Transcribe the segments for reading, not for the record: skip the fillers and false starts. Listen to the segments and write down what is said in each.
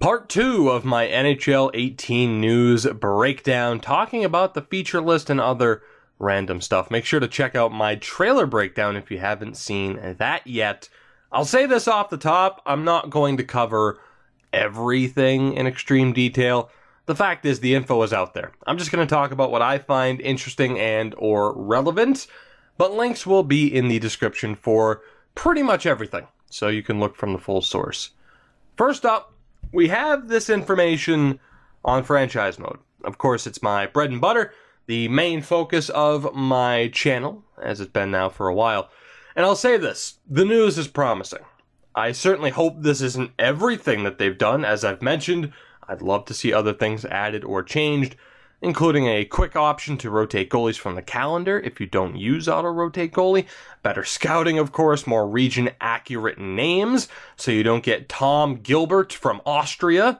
Part 2 of my NHL 18 news breakdown, talking about the feature list and other random stuff. Make sure to check out my trailer breakdown if you haven't seen that yet. I'll say this off the top, I'm not going to cover everything in extreme detail. The fact is, the info is out there. I'm just going to talk about what I find interesting and or relevant, but links will be in the description for pretty much everything, so you can look from the full source. First up, we have this information on franchise mode. Of course, it's my bread and butter, the main focus of my channel, as it's been now for a while. And I'll say this, the news is promising. I certainly hope this isn't everything that they've done. As I've mentioned, I'd love to see other things added or changed, including a quick option to rotate goalies from the calendar if you don't use auto-rotate goalie, better scouting, of course, more region-accurate names, so you don't get Tom Gilbert from Austria,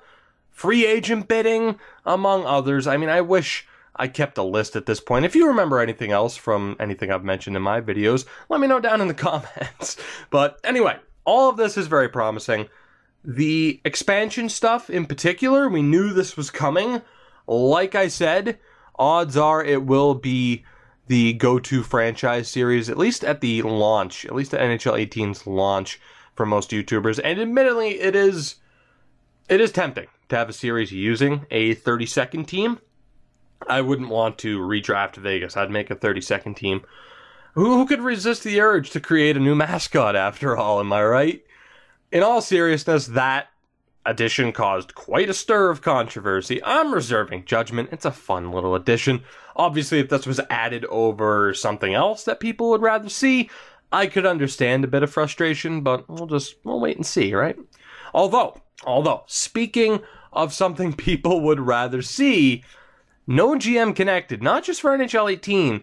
free agent bidding, among others. I mean, I wish I kept a list at this point. If you remember anything else from anything I've mentioned in my videos, let me know down in the comments. But anyway, all of this is very promising. The expansion stuff in particular, we knew this was coming. Like I said, odds are it will be the go-to franchise series, at least at the launch, at least at NHL 18's launch for most YouTubers. And admittedly, it is tempting to have a series using a 30-second team. I wouldn't want to redraft Vegas. I'd make a 30-second team. Who could resist the urge to create a new mascot after all, am I right? In all seriousness, that addition caused quite a stir of controversy. I'm reserving judgment. It's a fun little addition. Obviously, if this was added over something else that people would rather see, I could understand a bit of frustration, but we'll wait and see, right? Although, speaking of something people would rather see, no GM connected, not just for NHL 18,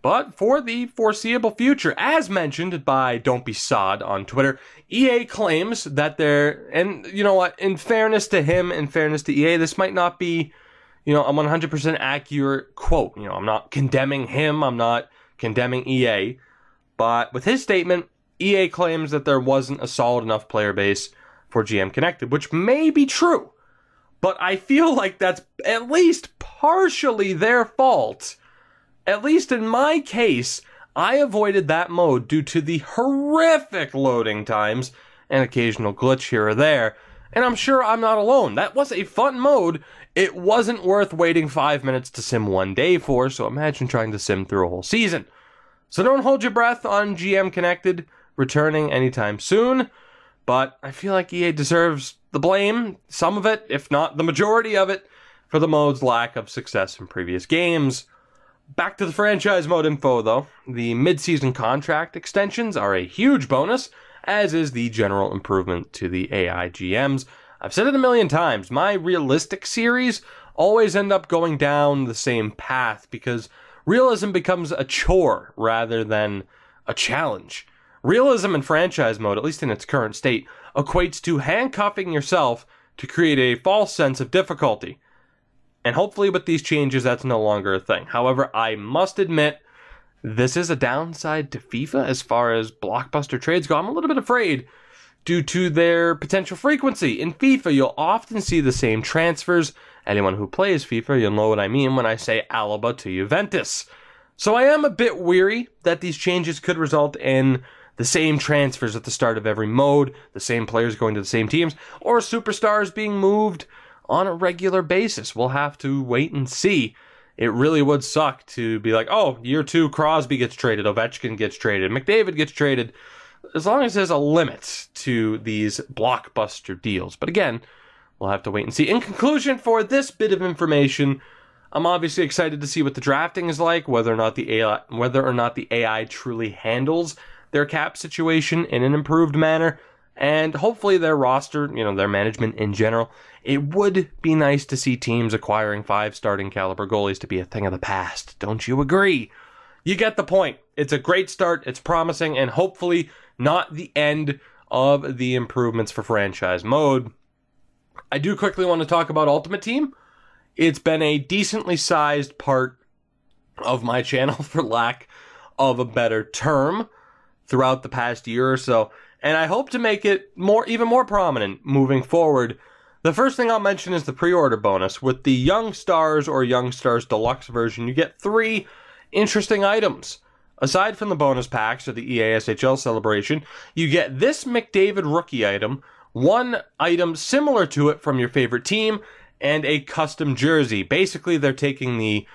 but for the foreseeable future. As mentioned by Don't Be Sod on Twitter, EA claims that they're, and you know what, in fairness to him, in fairness to EA, this might not be, a 100% accurate quote. I'm not condemning him, I'm not condemning EA, but with his statement, EA claims that there wasn't a solid enough player base for GM connected, which may be true, but I feel like that's at least partially their fault. At least in my case, I avoided that mode due to the horrific loading times and occasional glitch here or there, and I'm sure I'm not alone. That was a fun mode. It wasn't worth waiting 5 minutes to sim one day for, so imagine trying to sim through a whole season. So don't hold your breath on GM Connected returning anytime soon, but I feel like EA deserves the blame, some of it, if not the majority of it, for the mode's lack of success in previous games. Back to the franchise mode info, though. The mid-season contract extensions are a huge bonus, as is the general improvement to the AI GMs. I've said it a million times, my realistic series always end up going down the same path, because realism becomes a chore rather than a challenge. Realism in franchise mode, at least in its current state, equates to handcuffing yourself to create a false sense of difficulty. And hopefully with these changes, that's no longer a thing. However, I must admit, this is a downside to FIFA as far as blockbuster trades go. I'm a little bit afraid due to their potential frequency. In FIFA, you'll often see the same transfers. Anyone who plays FIFA, you'll know what I mean when I say Alaba to Juventus. So I am a bit weary that these changes could result in the same transfers at the start of every mode, the same players going to the same teams, or superstars being moved on a regular basis. We'll have to wait and see. It really would suck to be like, oh, year 2, Crosby gets traded, Ovechkin gets traded, McDavid gets traded, as long as there's a limit to these blockbuster deals. But again, we'll have to wait and see. In conclusion, for this bit of information, I'm obviously excited to see what the drafting is like, whether or not the AI truly handles their cap situation in an improved manner, and hopefully their roster, their management in general. It would be nice to see teams acquiring 5 starting caliber goalies to be a thing of the past. Don't you agree? You get the point. It's a great start, it's promising, and hopefully not the end of the improvements for franchise mode. I do quickly want to talk about Ultimate Team. It's been a decently sized part of my channel, for lack of a better term, throughout the past year or so, and I hope to make it even more prominent moving forward. The first thing I'll mention is the pre-order bonus. With the Young Stars or Young Stars Deluxe version, you get 3 interesting items. Aside from the bonus packs or the EA SHL celebration, you get this McDavid rookie item, 1 item similar to it from your favorite team, and a custom jersey. Basically, they're taking the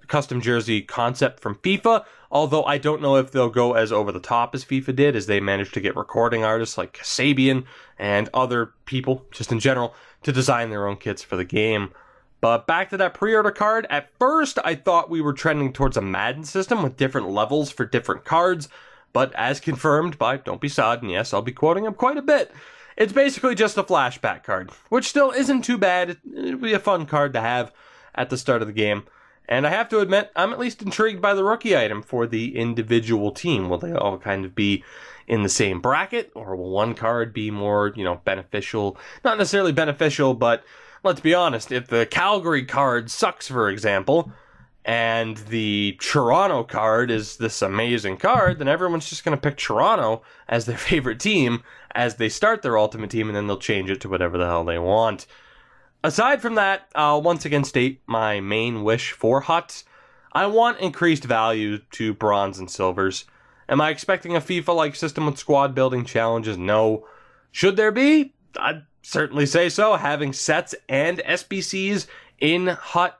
custom jersey concept from FIFA, although I don't know if they'll go as over the top as FIFA did, as they managed to get recording artists like Kasabian and other people, just in general, to design their own kits for the game. But back to that pre-order card, at first I thought we were trending towards a Madden system with different levels for different cards, but as confirmed by Don't Be Sod, and yes, I'll be quoting him quite a bit, it's basically just a flashback card, which still isn't too bad. It'll be a fun card to have at the start of the game. And I have to admit, I'm at least intrigued by the rookie item for the individual team. Will they all kind of be in the same bracket, or will one card be more, beneficial? Not necessarily beneficial, but let's be honest, if the Calgary card sucks, for example, and the Toronto card is this amazing card, then everyone's just going to pick Toronto as their favorite team as they start their Ultimate Team, and then they'll change it to whatever the hell they want. Aside from that, I'll once again state my main wish for HUT. I want increased value to bronze and silvers. Am I expecting a FIFA-like system with squad building challenges? No. Should there be? I'd certainly say so. Having sets and SBCs in HUT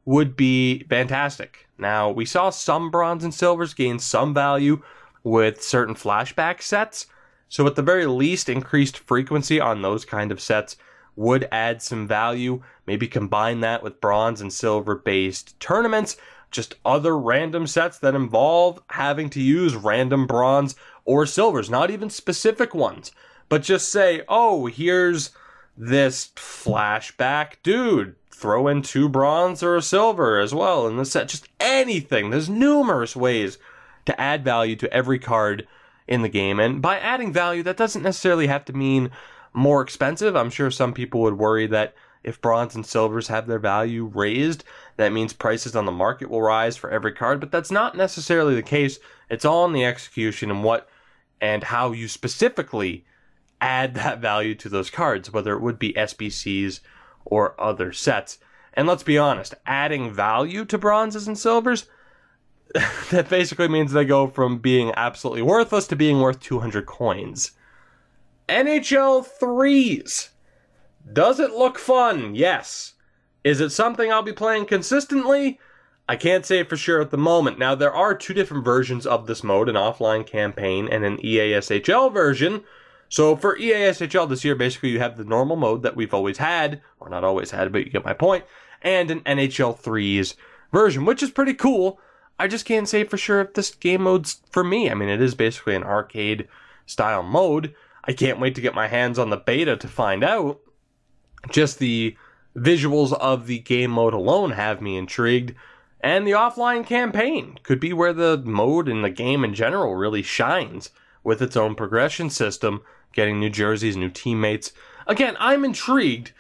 would be fantastic. Now, we saw some bronze and silvers gain some value with certain flashback sets, so at the very least, increased frequency on those kind of sets would add some value. Maybe combine that with bronze and silver based tournaments, just other random sets that involve having to use random bronze or silvers, not even specific ones, but just say, oh, here's this flashback dude, throw in 2 bronze or a silver as well in the set. Just anything. There's numerous ways to add value to every card in the game, and by adding value, that doesn't necessarily have to mean more expensive. I'm sure some people would worry that if bronze and silvers have their value raised, that means prices on the market will rise for every card, but that's not necessarily the case. It's all in the execution and what and how you specifically add that value to those cards, whether it would be SBCs or other sets. And let's be honest, adding value to bronzes and silvers, that basically means they go from being absolutely worthless to being worth 200 coins. NHL 3s. Does it look fun? Yes. Is it something I'll be playing consistently? I can't say for sure at the moment. Now, there are 2 different versions of this mode, an offline campaign and an EA SHL version. So for EA SHL this year, basically you have the normal mode that we've always had, or not always had, but you get my point, and an NHL 3s version, which is pretty cool. I just can't say for sure if this game mode's for me. I mean, it is basically an arcade-style mode. I can't wait to get my hands on the beta to find out. Just the visuals of the game mode alone have me intrigued. And the offline campaign could be where the mode and the game in general really shines, with its own progression system, getting new jerseys, new teammates. Again, I'm intrigued,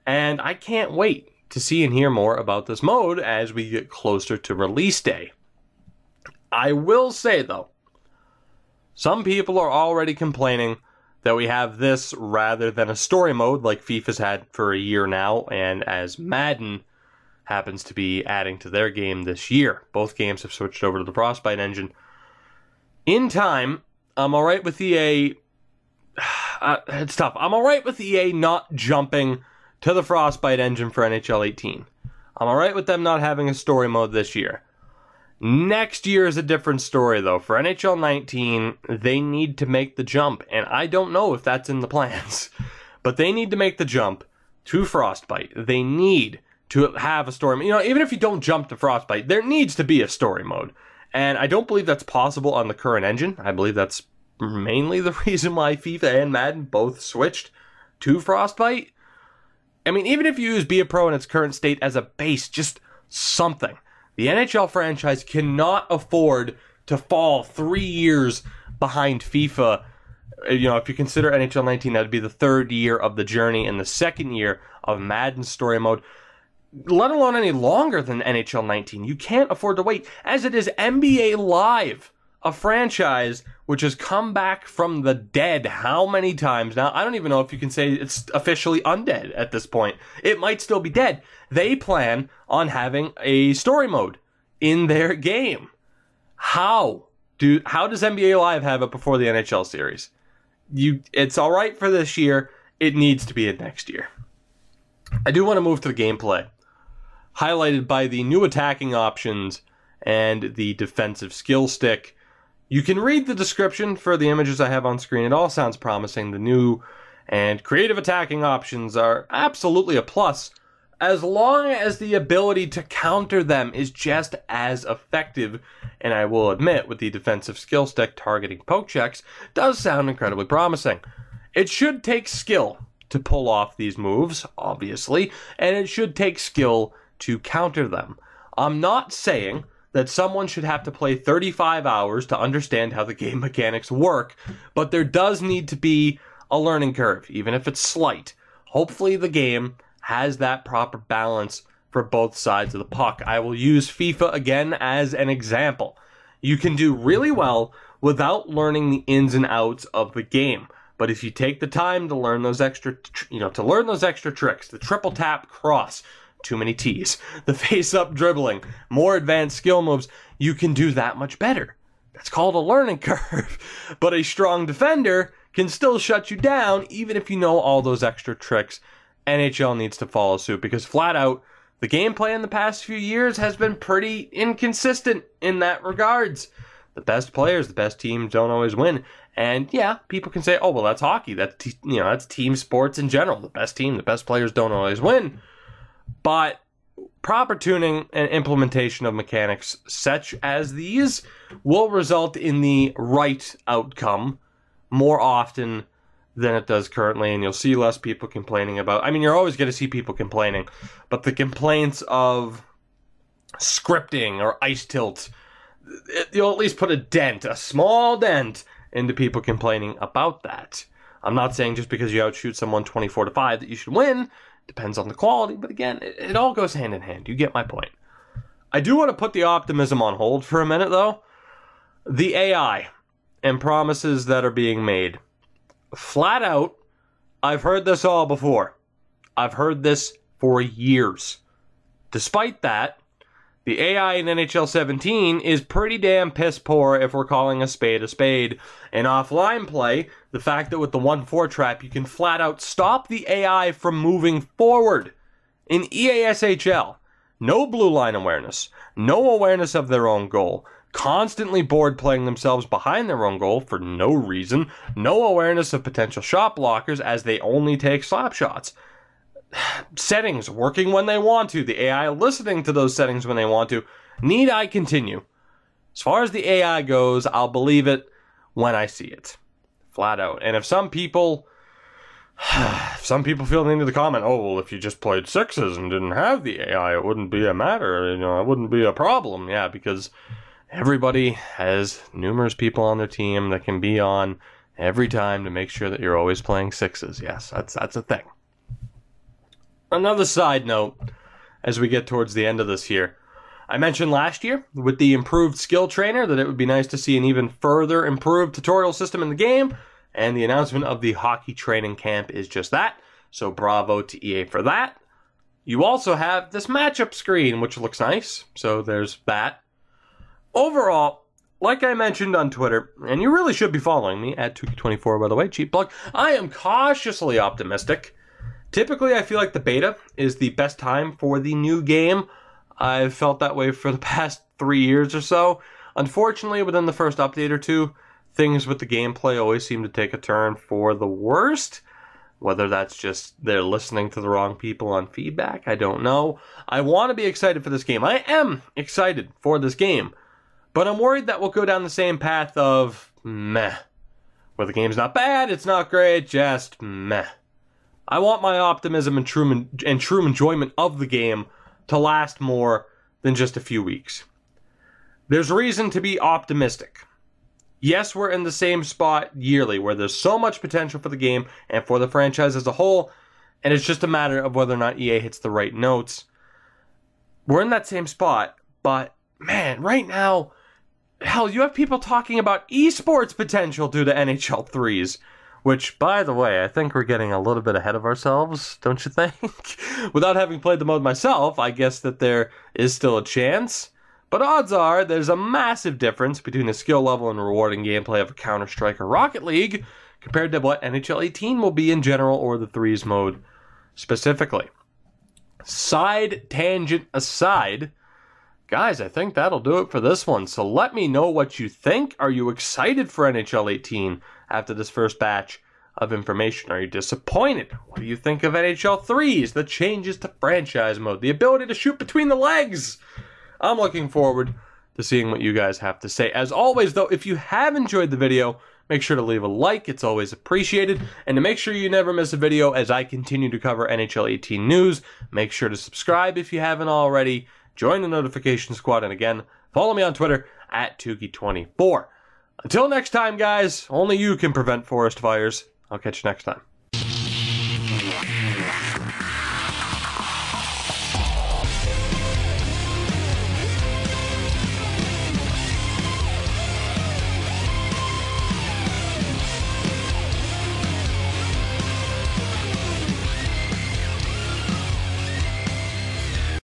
and I can't wait to see and hear more about this mode as we get closer to release day. I will say, though, some people are already complaining that we have this rather than a story mode like FIFA's had for a year now, and as Madden happens to be adding to their game this year. Both games have switched over to the Frostbite engine. In time, I'm alright with EA... it's tough. I'm alright with EA not jumping to the Frostbite engine for NHL 18. I'm alright with them not having a story mode this year. Next year is a different story, though. For NHL 19, they need to make the jump, and I don't know if that's in the plans. But they need to make the jump to Frostbite. They need to have a story mode. You know, even if you don't jump to Frostbite, there needs to be a story mode. And I don't believe that's possible on the current engine. I believe that's mainly the reason why FIFA and Madden both switched to Frostbite. I mean, even if you use Be A Pro in its current state as a base, just something. The NHL franchise cannot afford to fall 3 years behind FIFA. You know, if you consider NHL 19, that would be the 3rd year of the journey and the 2nd year of Madden story mode, let alone any longer than NHL 19. You can't afford to wait. As it is, NBA Live a franchise which has come back from the dead how many times now? I don't even know if you can say it's officially undead at this point. It might still be dead. They plan on having a story mode in their game. How does NBA Live have it before the NHL series? It's all right for this year. It needs to be in next year. I do want to move to the gameplay, highlighted by the new attacking options and the defensive skill stick. You can read the description for the images I have on screen. It all sounds promising. The new and creative attacking options are absolutely a plus, as long as the ability to counter them is just as effective. And I will admit, with the defensive skill stick targeting poke checks, does sound incredibly promising. It should take skill to pull off these moves, obviously, and it should take skill to counter them. I'm not saying that someone should have to play 35 hours to understand how the game mechanics work, but there does need to be a learning curve, even if it's slight. Hopefully the game has that proper balance for both sides of the puck. I will use FIFA again as an example. You can do really well without learning the ins and outs of the game. But if you take the time to learn those extra, tricks, the triple tap cross, too many T's, the face-up dribbling, more advanced skill moves, you can do that much better. That's called a learning curve. But a strong defender can still shut you down even if you know all those extra tricks. NHL needs to follow suit because flat out, the gameplay in the past few years has been pretty inconsistent in that regards. The best players, the best teams don't always win. And yeah, people can say, oh, well, that's hockey. That's team sports in general. The best team, the best players don't always win. But proper tuning and implementation of mechanics such as these will result in the right outcome more often than it does currently, and you'll see less people complaining about... I mean, you're always going to see people complaining, but the complaints of scripting or ice tilt, you'll at least put a small dent, into people complaining about that. I'm not saying just because you outshoot someone 24-5 that you should win. Depends on the quality, but again, it all goes hand in hand. You get my point. I do want to put the optimism on hold for a minute, though. The AI and promises that are being made. Flat out, I've heard this all before. I've heard this for years. Despite that, the AI in NHL 17 is pretty damn piss poor if we're calling a spade a spade. In offline play, the fact that with the 1-4 trap you can flat out stop the AI from moving forward. In EASHL, no blue line awareness, no awareness of their own goal, constantly bored playing themselves behind their own goal for no reason, no awareness of potential shot blockers as they only take slap shots. Settings working when they want to, the AI listening to those settings when they want to. Need I continue? As far as the AI goes, I'll believe it when I see it. Flat out. And if some people feel the need to comment, oh, well, if you just played sixes and didn't have the AI, it wouldn't be a matter, it wouldn't be a problem. Yeah, because everybody has numerous people on their team that can be on every time to make sure that you're always playing sixes. Yes, that's a thing. Another side note, as we get towards the end of this here, I mentioned last year with the improved skill trainer that it would be nice to see an even further improved tutorial system in the game, and the announcement of the hockey training camp is just that, so bravo to EA for that. You also have this matchup screen, which looks nice, so there's that. Overall, like I mentioned on Twitter, and you really should be following me, at Tuki24 by the way, cheap plug, I am cautiously optimistic. Typically, I feel like the beta is the best time for the new game. I've felt that way for the past 3 years or so. Unfortunately, within the first update or two, things with the gameplay always seem to take a turn for the worst. Whether that's just they're listening to the wrong people on feedback, I don't know. I want to be excited for this game. I am excited for this game. But I'm worried that we'll go down the same path of meh. Where the game's not bad, it's not great, just meh. I want my optimism and true enjoyment of the game to last more than just a few weeks. There's reason to be optimistic. Yes, we're in the same spot yearly where there's so much potential for the game and for the franchise as a whole, and it's just a matter of whether or not EA hits the right notes. We're in that same spot, but man, right now, Hell, you have people talking about esports potential due to NHL 3s. Which, by the way, I think we're getting a little bit ahead of ourselves, don't you think? Without having played the mode myself, I guess that there is still a chance. But odds are, there's a massive difference between the skill level and rewarding gameplay of Counter-Strike or Rocket League compared to what NHL 18 will be in general or the 3s mode specifically. Side tangent aside, guys, I think that'll do it for this one. So let me know what you think. Are you excited for NHL 18 after this first batch of information? Are you disappointed? What do you think of NHL 3s, the changes to franchise mode, the ability to shoot between the legs? I'm looking forward to seeing what you guys have to say. As always, though, if you have enjoyed the video, make sure to leave a like. It's always appreciated. And to make sure you never miss a video as I continue to cover NHL 18 news, make sure to subscribe if you haven't already. Join the notification squad. And again, follow me on Twitter at Tukey24. Until next time, guys, only you can prevent forest fires. I'll catch you next time.